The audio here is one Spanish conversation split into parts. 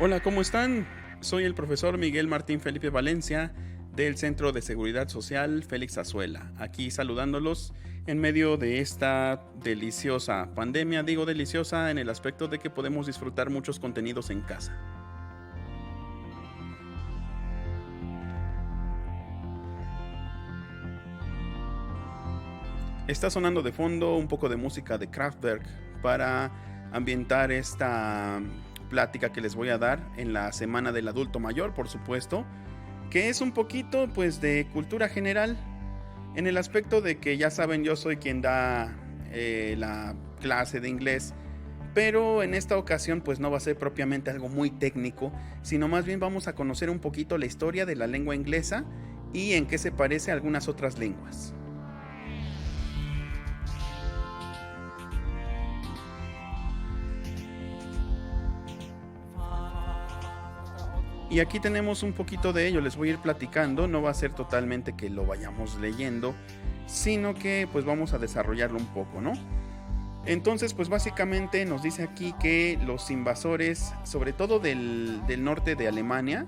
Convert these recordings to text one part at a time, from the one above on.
Hola, ¿cómo están? Soy el profesor Miguel Martín Felipe Valencia del Centro de Seguridad Social Félix Azuela, aquí saludándolos en medio de esta deliciosa pandemia. Digo deliciosa en el aspecto de que podemos disfrutar muchos contenidos en casa. Está sonando de fondo un poco de música de Kraftwerk para ambientar esta plática que les voy a dar en la Semana del Adulto Mayor, por supuesto, que es un poquito pues de cultura general, en el aspecto de que ya saben, yo soy quien da la clase de inglés, pero en esta ocasión pues no va a ser propiamente algo muy técnico, sino más bien vamos a conocer un poquito la historia de la lengua inglesa y en qué se parece a algunas otras lenguas. Y aquí tenemos un poquito de ello, les voy a ir platicando, no va a ser totalmente que lo vayamos leyendo, sino que pues vamos a desarrollarlo un poco, ¿no? Entonces pues básicamente nos dice aquí que los invasores, sobre todo del norte de Alemania,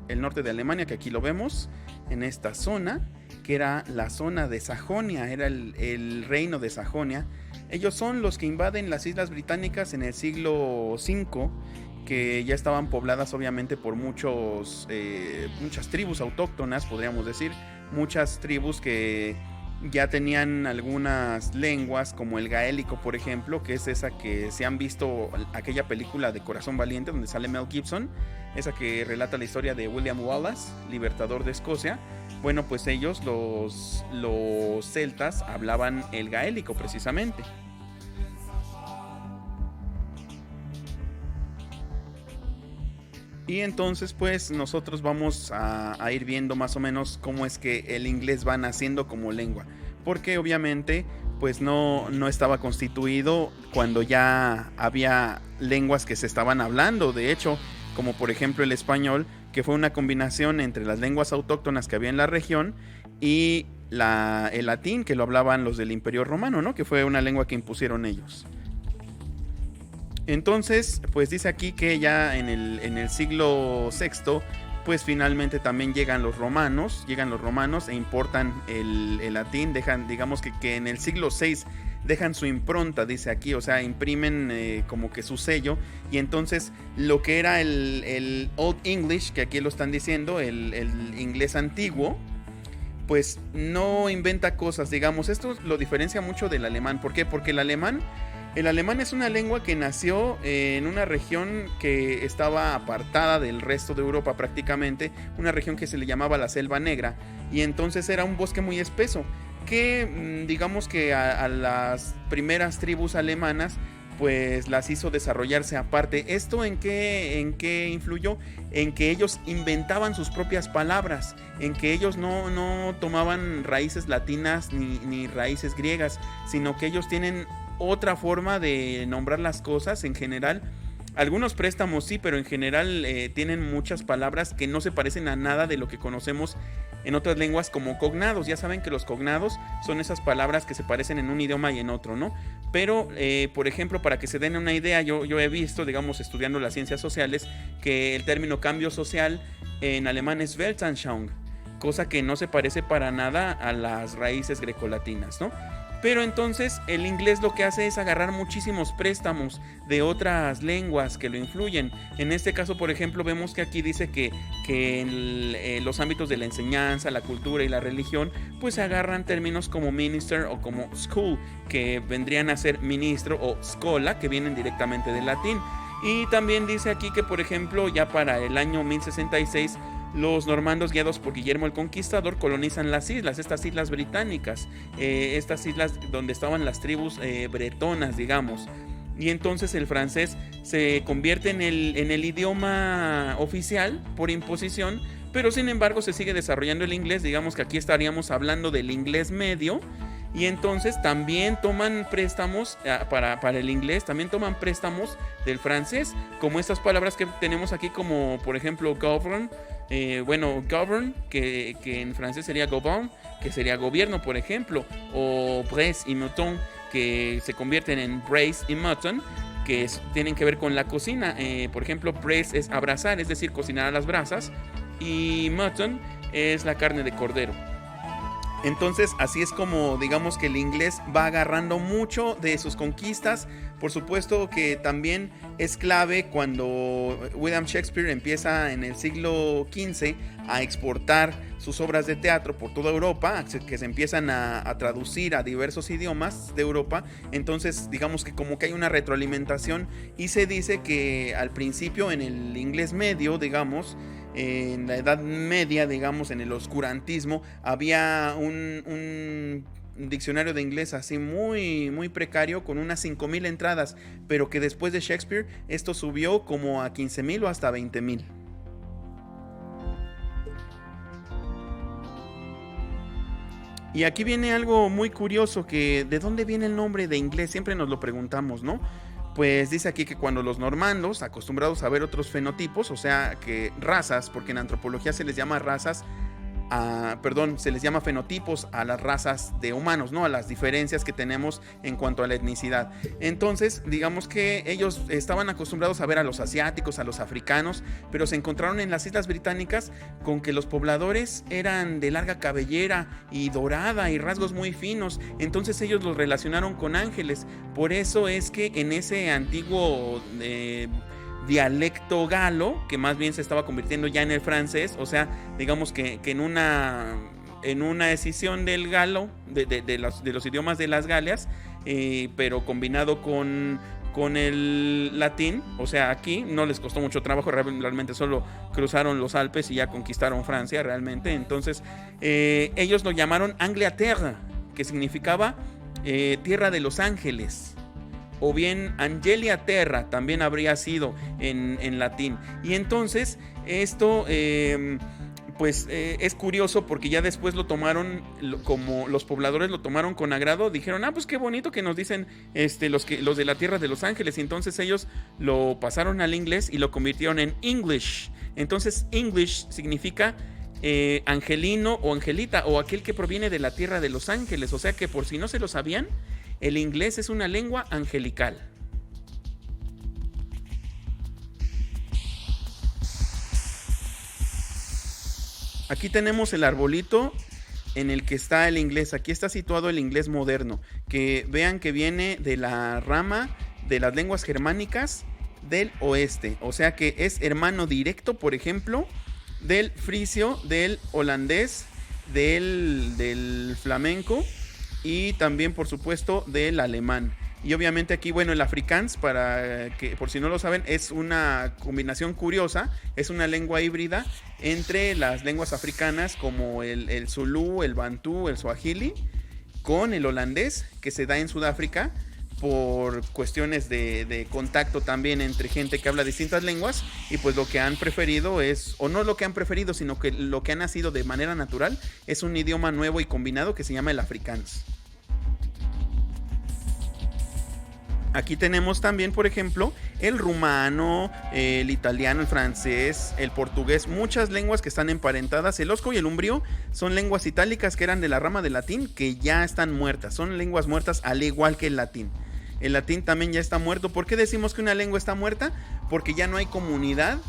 el norte de Alemania que aquí lo vemos, en esta zona, que era la zona de Sajonia, era el reino de Sajonia, ellos son los que invaden las islas británicas en el siglo V, que ya estaban pobladas obviamente por muchas tribus autóctonas, podríamos decir, muchas tribus que ya tenían algunas lenguas, como el gaélico, por ejemplo, que es esa que se han visto aquella película de Corazón Valiente, donde sale Mel Gibson, esa que relata la historia de William Wallace, libertador de Escocia. Bueno, pues ellos, los celtas, hablaban el gaélico precisamente. Y entonces pues nosotros vamos a ir viendo más o menos cómo es que el inglés va naciendo como lengua. Porque obviamente pues no estaba constituido cuando ya había lenguas que se estaban hablando. De hecho, como por ejemplo el español, que fue una combinación entre las lenguas autóctonas que había en la región y el latín, que lo hablaban los del Imperio Romano, ¿no? Que fue una lengua que impusieron ellos. Entonces, pues dice aquí que ya en el siglo VI, pues finalmente también llegan los romanos e importan el latín, digamos que en el siglo VI dejan su impronta, dice aquí, o sea, imprimen como que su sello, y entonces lo que era el Old English, que aquí lo están diciendo, el inglés antiguo, pues no inventa cosas, digamos, esto lo diferencia mucho del alemán. ¿Por qué? Porque el alemán es una lengua que nació en una región que estaba apartada del resto de Europa prácticamente, una región que se le llamaba la Selva Negra, y entonces era un bosque muy espeso, que digamos que a las primeras tribus alemanas pues las hizo desarrollarse aparte. ¿Esto en qué influyó? En que ellos inventaban sus propias palabras, en que ellos no tomaban raíces latinas ni raíces griegas, sino que ellos tienen otra forma de nombrar las cosas en general. Algunos préstamos sí, pero en general tienen muchas palabras que no se parecen a nada de lo que conocemos en otras lenguas como cognados. Ya saben que los cognados son esas palabras que se parecen en un idioma y en otro, ¿no? Pero, por ejemplo, para que se den una idea, yo he visto, digamos, estudiando las ciencias sociales, que el término cambio social en alemán es Weltanschauung, cosa que no se parece para nada a las raíces grecolatinas, ¿no? Pero entonces el inglés lo que hace es agarrar muchísimos préstamos de otras lenguas que lo influyen. En este caso, por ejemplo, vemos que aquí dice que en los ámbitos de la enseñanza, la cultura y la religión, pues se agarran términos como minister o como school, que vendrían a ser ministro, o schola, que vienen directamente del latín. Y también dice aquí que, por ejemplo, ya para el año 1066, los normandos, guiados por Guillermo el Conquistador, colonizan las islas, estas islas británicas, estas islas donde estaban las tribus bretonas, digamos. Y entonces el francés se convierte en el idioma oficial por imposición, pero sin embargo se sigue desarrollando el inglés. Digamos que aquí estaríamos hablando del inglés medio. Y entonces también toman préstamos para el inglés, también toman préstamos del francés, como estas palabras que tenemos aquí, como por ejemplo govern, govern, que en francés sería gouvern, que sería gobierno, por ejemplo, o brace y mouton, que se convierten en brace y mutton, tienen que ver con la cocina. Por ejemplo, braise es abrazar, es decir, cocinar a las brasas, y mutton es la carne de cordero. Entonces, así es como digamos que el inglés va agarrando mucho de sus conquistas. Por supuesto que también es clave cuando William Shakespeare empieza en el siglo XV a exportar sus obras de teatro por toda Europa, que se empiezan a traducir a diversos idiomas de Europa. Entonces, digamos que como que hay una retroalimentación, y se dice que al principio en el inglés medio, digamos, en la Edad Media, digamos, en el oscurantismo, había un diccionario de inglés así muy, muy precario con unas 5,000 entradas, pero que después de Shakespeare esto subió como a 15,000 o hasta 20,000. Y aquí viene algo muy curioso, que ¿de dónde viene el nombre de inglés? Siempre nos lo preguntamos, ¿no? Pues dice aquí que cuando los normandos, acostumbrados a ver otros fenotipos, o sea, que razas, porque en antropología se les llama razas, se les llama fenotipos a las razas de humanos, ¿no? A las diferencias que tenemos en cuanto a la etnicidad. Entonces, digamos que ellos estaban acostumbrados a ver a los asiáticos, a los africanos, pero se encontraron en las Islas Británicas con que los pobladores eran de larga cabellera y dorada y rasgos muy finos. Entonces ellos los relacionaron con ángeles. Por eso es que en ese antiguo dialecto galo, que más bien se estaba convirtiendo ya en el francés, o sea, digamos que en una escisión del galo, de los idiomas de las Galias, pero combinado con el latín. O sea, aquí no les costó mucho trabajo, realmente solo cruzaron los Alpes y ya conquistaron Francia realmente. Entonces ellos lo llamaron Angleterre, que significaba tierra de los ángeles, o bien Angelia Terra también habría sido en latín. Y entonces esto es curioso, porque ya después lo tomaron, como los pobladores lo tomaron con agrado, dijeron, pues qué bonito que nos dicen los de la tierra de los ángeles. Y entonces ellos lo pasaron al inglés y lo convirtieron en English. Entonces English significa angelino o angelita, o aquel que proviene de la tierra de los ángeles. O sea que, por si no se lo sabían, el inglés es una lengua angelical. Aquí tenemos el arbolito en el que está el inglés. Aquí está situado el inglés moderno, que vean que viene de la rama de las lenguas germánicas del oeste. O sea que es hermano directo, por ejemplo, del frigio, del holandés, del flamenco, y también, por supuesto, del alemán. Y obviamente aquí, bueno, el afrikaans, para que por si no lo saben, es una combinación curiosa, es una lengua híbrida entre las lenguas africanas como el zulú, el bantú, el swahili, con el holandés, que se da en Sudáfrica por cuestiones de contacto también entre gente que habla distintas lenguas. Y pues lo que han preferido es, o no lo que han preferido, sino que lo que ha nacido de manera natural, es un idioma nuevo y combinado que se llama el afrikaans. Aquí tenemos también, por ejemplo, el rumano, el italiano, el francés, el portugués, muchas lenguas que están emparentadas. El osco y el umbrio son lenguas itálicas que eran de la rama del latín, que ya están muertas, son lenguas muertas al igual que el latín. El latín también ya está muerto. ¿Por qué decimos que una lengua está muerta? Porque ya no hay comunidad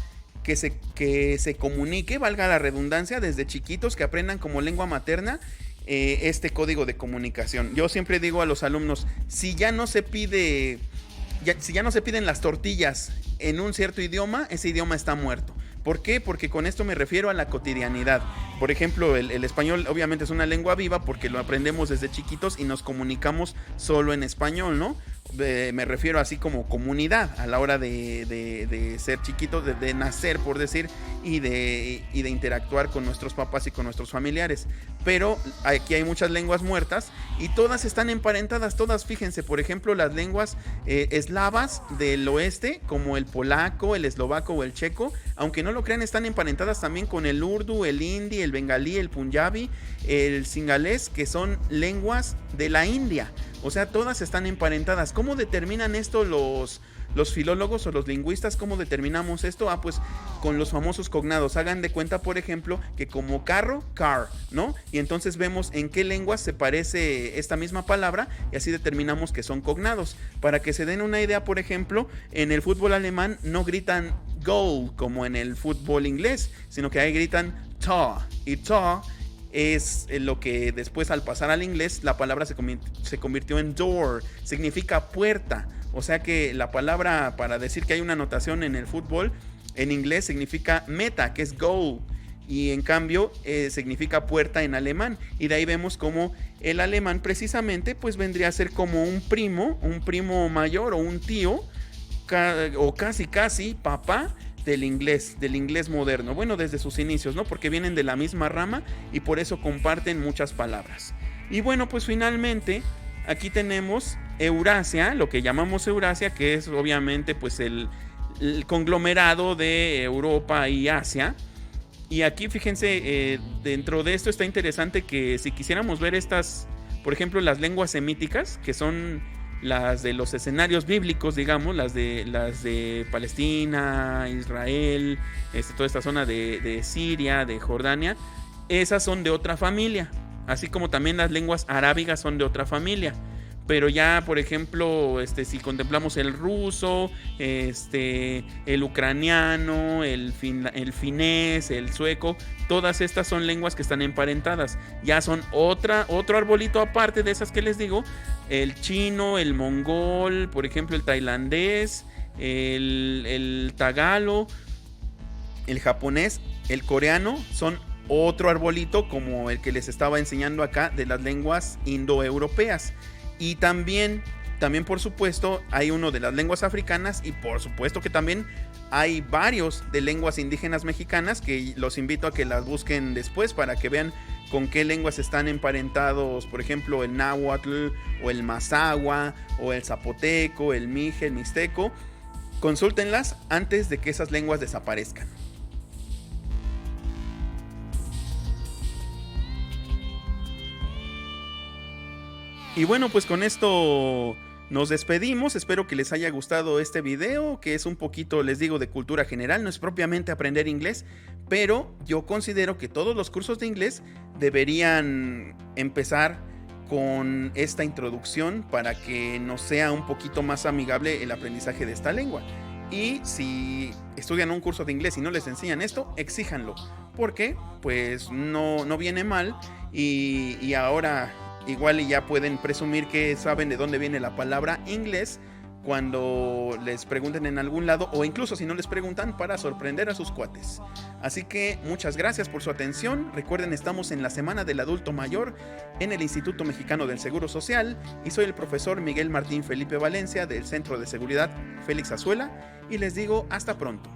que se comunique, valga la redundancia, desde chiquitos, que aprendan como lengua materna este código de comunicación. Yo siempre digo a los alumnos, si ya no se piden las tortillas en un cierto idioma, ese idioma está muerto. ¿Por qué? Porque con esto me refiero a la cotidianidad. Por ejemplo, el español obviamente es una lengua viva porque lo aprendemos desde chiquitos y nos comunicamos solo en español, ¿no? Me refiero así como comunidad a la hora de ser chiquitos, de nacer, por decir, y de interactuar con nuestros papás y con nuestros familiares. Pero aquí hay muchas lenguas muertas y todas están emparentadas, todas. Fíjense, por ejemplo, las lenguas eslavas del oeste, como el polaco, el eslovaco o el checo, aunque no lo crean, están emparentadas también con el urdu, el hindi, el bengalí, el punjabi, el singalés, que son lenguas de la India. O sea, todas están emparentadas. ¿Cómo determinan esto los Los filólogos o los lingüistas, ¿cómo determinamos esto? Pues con los famosos cognados. Hagan de cuenta, por ejemplo, que como carro, car, ¿no? Y entonces vemos en qué lenguas se parece esta misma palabra y así determinamos que son cognados. Para que se den una idea, por ejemplo, en el fútbol alemán no gritan goal como en el fútbol inglés, sino que ahí gritan Tor. Y Tor es lo que después, al pasar al inglés, la palabra se convirtió en door, significa puerta. O sea que la palabra para decir que hay una anotación en el fútbol en inglés significa meta, que es goal, y en cambio significa puerta en alemán. Y de ahí vemos como el alemán precisamente pues vendría a ser como un primo mayor o un tío, o casi papá del inglés moderno. Bueno, desde sus inicios, ¿no? Porque vienen de la misma rama y por eso comparten muchas palabras. Y bueno, pues finalmente aquí tenemos Eurasia, lo que llamamos Eurasia, que es obviamente pues el conglomerado de Europa y Asia. Y aquí fíjense, dentro de esto está interesante que si quisiéramos ver estas, por ejemplo, las lenguas semíticas, que son las de los escenarios bíblicos, digamos, las de Palestina, Israel, toda esta zona de Siria, de Jordania, esas son de otra familia, así como también las lenguas arábigas son de otra familia. Pero ya, por ejemplo, si contemplamos el ruso, el ucraniano, el finés, el sueco, todas estas son lenguas que están emparentadas. Ya son otro arbolito aparte de esas que les digo. El chino, el mongol, por ejemplo, el tailandés, el tagalo, el japonés, el coreano, son otro arbolito como el que les estaba enseñando acá de las lenguas indoeuropeas. Y también por supuesto hay uno de las lenguas africanas y por supuesto que también hay varios de lenguas indígenas mexicanas que los invito a que las busquen después para que vean con qué lenguas están emparentados, por ejemplo el náhuatl o el mazahua o el zapoteco, el mije, el mixteco. Consúltenlas antes de que esas lenguas desaparezcan. Y bueno, pues con esto nos despedimos. Espero que les haya gustado este video, que es un poquito, les digo, de cultura general. No es propiamente aprender inglés, pero yo considero que todos los cursos de inglés deberían empezar con esta introducción para que nos sea un poquito más amigable el aprendizaje de esta lengua. Y si estudian un curso de inglés y no les enseñan esto, exíjanlo, porque pues no viene mal. Y ahora igual y ya pueden presumir que saben de dónde viene la palabra inglés cuando les pregunten en algún lado, o incluso si no les preguntan, para sorprender a sus cuates. Así que muchas gracias por su atención. Recuerden, estamos en la Semana del Adulto Mayor en el Instituto Mexicano del Seguro Social y soy el profesor Miguel Martín Felipe Valencia del Centro de Seguridad Félix Azuela y les digo hasta pronto.